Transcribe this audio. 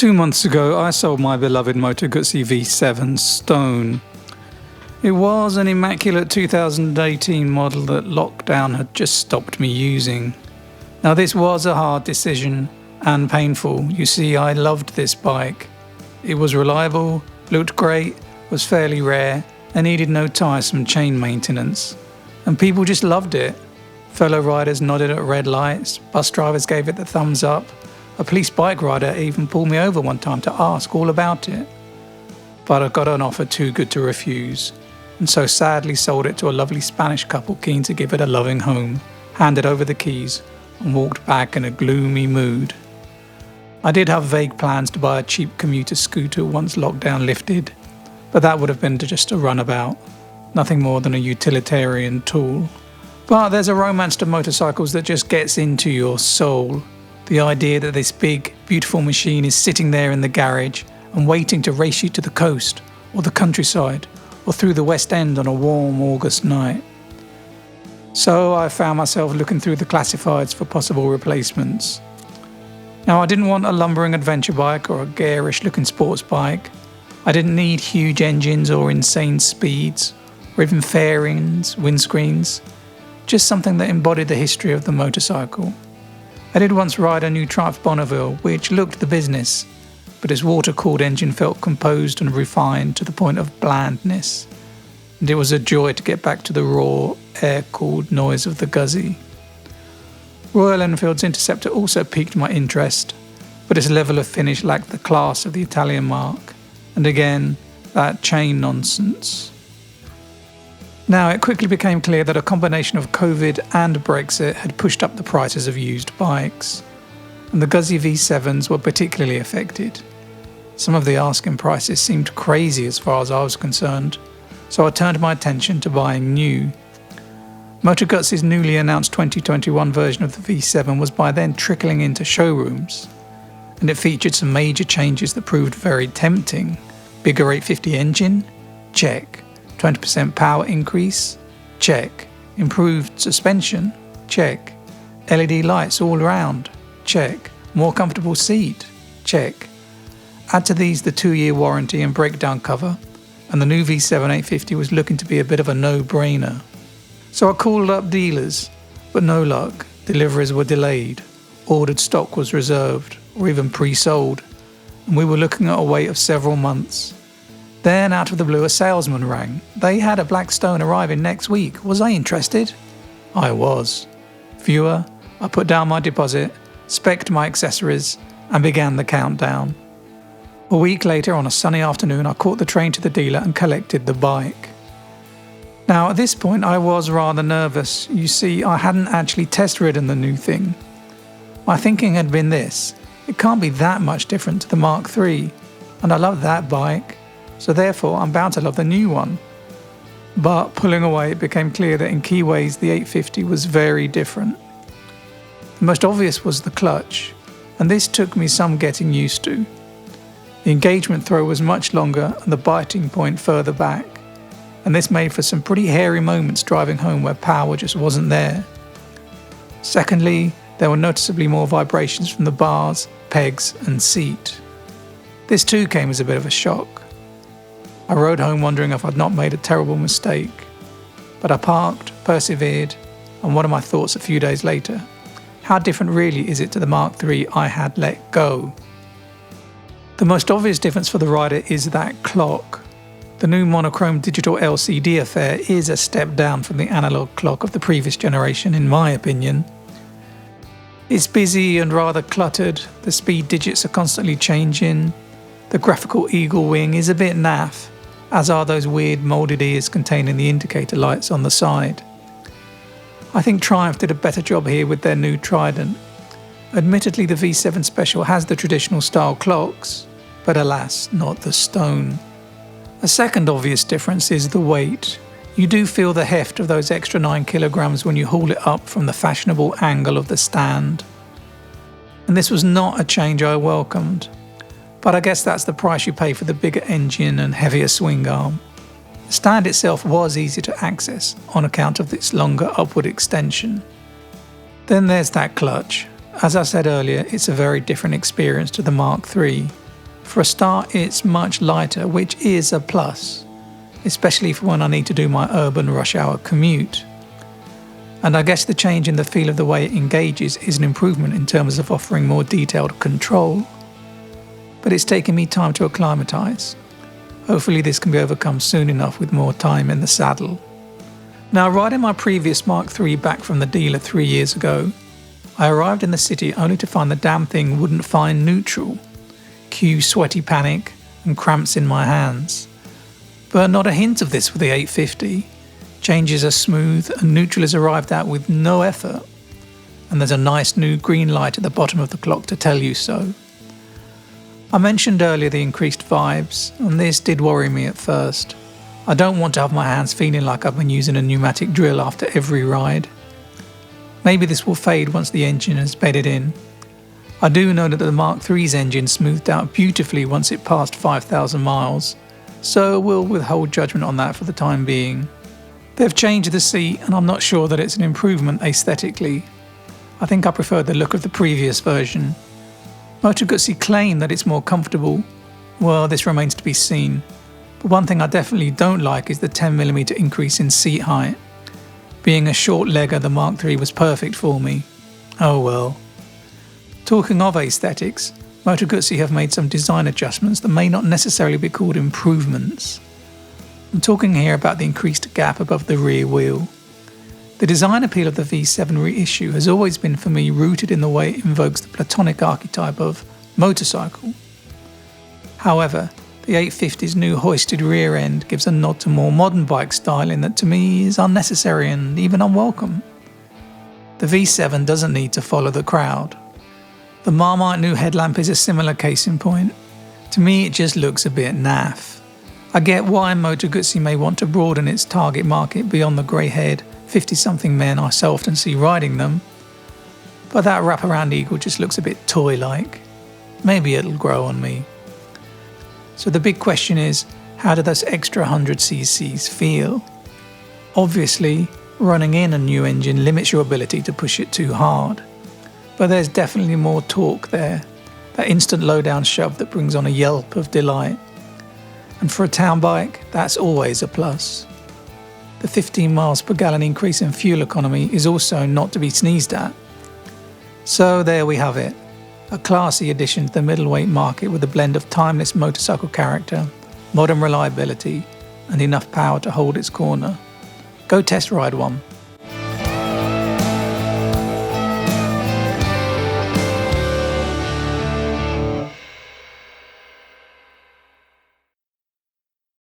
2 months ago, I sold my beloved Moto Guzzi V7 Stone. It was an immaculate 2018 model that lockdown had just stopped me using. Now this was a hard decision and painful. You see, I loved this bike. It was reliable, looked great, was fairly rare, and needed no tiresome chain maintenance. And people just loved it. Fellow riders nodded at red lights, bus drivers gave it the thumbs up. A police bike rider even pulled me over one time to ask all about it. But I got an offer too good to refuse, and so sadly sold it to a lovely Spanish couple keen to give it a loving home, handed over the keys, and walked back in a gloomy mood. I did have vague plans to buy a cheap commuter scooter once lockdown lifted, but that would have been just a runabout, nothing more than a utilitarian tool. But there's a romance to motorcycles that just gets into your soul. The idea that this big, beautiful machine is sitting there in the garage and waiting to race you to the coast, or the countryside, or through the West End on a warm August night. So I found myself looking through the classifieds for possible replacements. Now I didn't want a lumbering adventure bike or a garish looking sports bike. I didn't need huge engines or insane speeds, or even fairings, windscreens. Just something that embodied the history of the motorcycle. I did once ride a new Triumph Bonneville, which looked the business, but its water-cooled engine felt composed and refined to the point of blandness, and it was a joy to get back to the raw, air-cooled noise of the Guzzi. Royal Enfield's Interceptor also piqued my interest, but its level of finish lacked the class of the Italian marque, and again, that chain nonsense. Now, it quickly became clear that a combination of COVID and Brexit had pushed up the prices of used bikes, and the Guzzi V7s were particularly affected. Some of the asking prices seemed crazy as far as I was concerned, so I turned my attention to buying new. Moto Guzzi's newly announced 2021 version of the V7 was by then trickling into showrooms, and it featured some major changes that proved very tempting. Bigger 850 engine? Check. 20% power increase? Check. Improved suspension? Check. LED lights all around? Check. More comfortable seat? Check. Add to these the 2-year warranty and breakdown cover, and the new V7 850 was looking to be a bit of a no-brainer. So I called up dealers, but no luck. Deliveries were delayed, ordered stock was reserved, or even pre-sold, and we were looking at a wait of several months. Then, out of the blue, a salesman rang. They had a black Stone arriving next week. Was I interested? I was. Viewer, I put down my deposit, spec'd my accessories, and began the countdown. A week later, on a sunny afternoon, I caught the train to the dealer and collected the bike. Now, at this point, I was rather nervous. You see, I hadn't actually test-ridden the new thing. My thinking had been this: it can't be that much different to the Mark III, and I love that bike. So therefore I'm bound to love the new one. But pulling away, it became clear that in key ways the 850 was very different. The most obvious was the clutch, and this took me some getting used to. The engagement throw was much longer and the biting point further back, and this made for some pretty hairy moments driving home where power just wasn't there. Secondly, there were noticeably more vibrations from the bars, pegs and seat. This too came as a bit of a shock. I rode home wondering if I'd not made a terrible mistake, but I parked, persevered, and what are my thoughts a few days later? How different really is it to the Mark III I had let go? The most obvious difference for the rider is that clock. The new monochrome digital LCD affair is a step down from the analog clock of the previous generation, in my opinion. It's busy and rather cluttered, the speed digits are constantly changing, the graphical eagle wing is a bit naff, as are those weird moulded ears containing the indicator lights on the side. I think Triumph did a better job here with their new Trident. Admittedly, the V7 Special has the traditional style clocks, but alas, not the Stone. A second obvious difference is the weight. You do feel the heft of those extra 9 kilograms when you haul it up from the fashionable angle of the stand. And this was not a change I welcomed. But I guess that's the price you pay for the bigger engine and heavier swing arm. The stand itself was easy to access on account of its longer upward extension. Then there's that clutch. As I said earlier, it's a very different experience to the Mark III. For a start, it's much lighter, which is a plus, especially for when I need to do my urban rush hour commute. And I guess the change in the feel of the way it engages is an improvement in terms of offering more detailed control. But it's taken me time to acclimatise. Hopefully this can be overcome soon enough with more time in the saddle. Now, riding my previous Mark III back from the dealer 3 years ago, I arrived in the city only to find the damn thing wouldn't find neutral. Cue sweaty panic and cramps in my hands. But not a hint of this with the 850. Changes are smooth and neutral is arrived at with no effort. And there's a nice new green light at the bottom of the clock to tell you so. I mentioned earlier the increased vibes, and this did worry me at first. I don't want to have my hands feeling like I've been using a pneumatic drill after every ride. Maybe this will fade once the engine has bedded in. I do know that the Mark III's engine smoothed out beautifully once it passed 5,000 miles, so we'll withhold judgment on that for the time being. They've changed the seat, and I'm not sure that it's an improvement aesthetically. I think I prefer the look of the previous version. Moto Guzzi claim that it's more comfortable. Well, this remains to be seen. But one thing I definitely don't like is the 10mm increase in seat height. Being a short legger, the Mark III was perfect for me. Oh well. Talking of aesthetics, Moto Guzzi have made some design adjustments that may not necessarily be called improvements. I'm talking here about the increased gap above the rear wheel. The design appeal of the V7 reissue has always been for me rooted in the way it invokes the platonic archetype of motorcycle. However, the 850's new hoisted rear end gives a nod to more modern bike styling that to me is unnecessary and even unwelcome. The V7 doesn't need to follow the crowd. The Marmite new headlamp is a similar case in point. To me it just looks a bit naff. I get why Moto Guzzi may want to broaden its target market beyond the grey-haired 50-something men I so often see riding them, but that wraparound eagle just looks a bit toy-like. Maybe it'll grow on me. So the big question is, how do those extra 100cc's feel? Obviously, running in a new engine limits your ability to push it too hard, but there's definitely more torque there, that instant low-down shove that brings on a yelp of delight. And for a town bike, that's always a plus. The 15 miles per gallon increase in fuel economy is also not to be sneezed at. So there we have it, a classy addition to the middleweight market with a blend of timeless motorcycle character, modern reliability, and enough power to hold its corner. Go test ride one.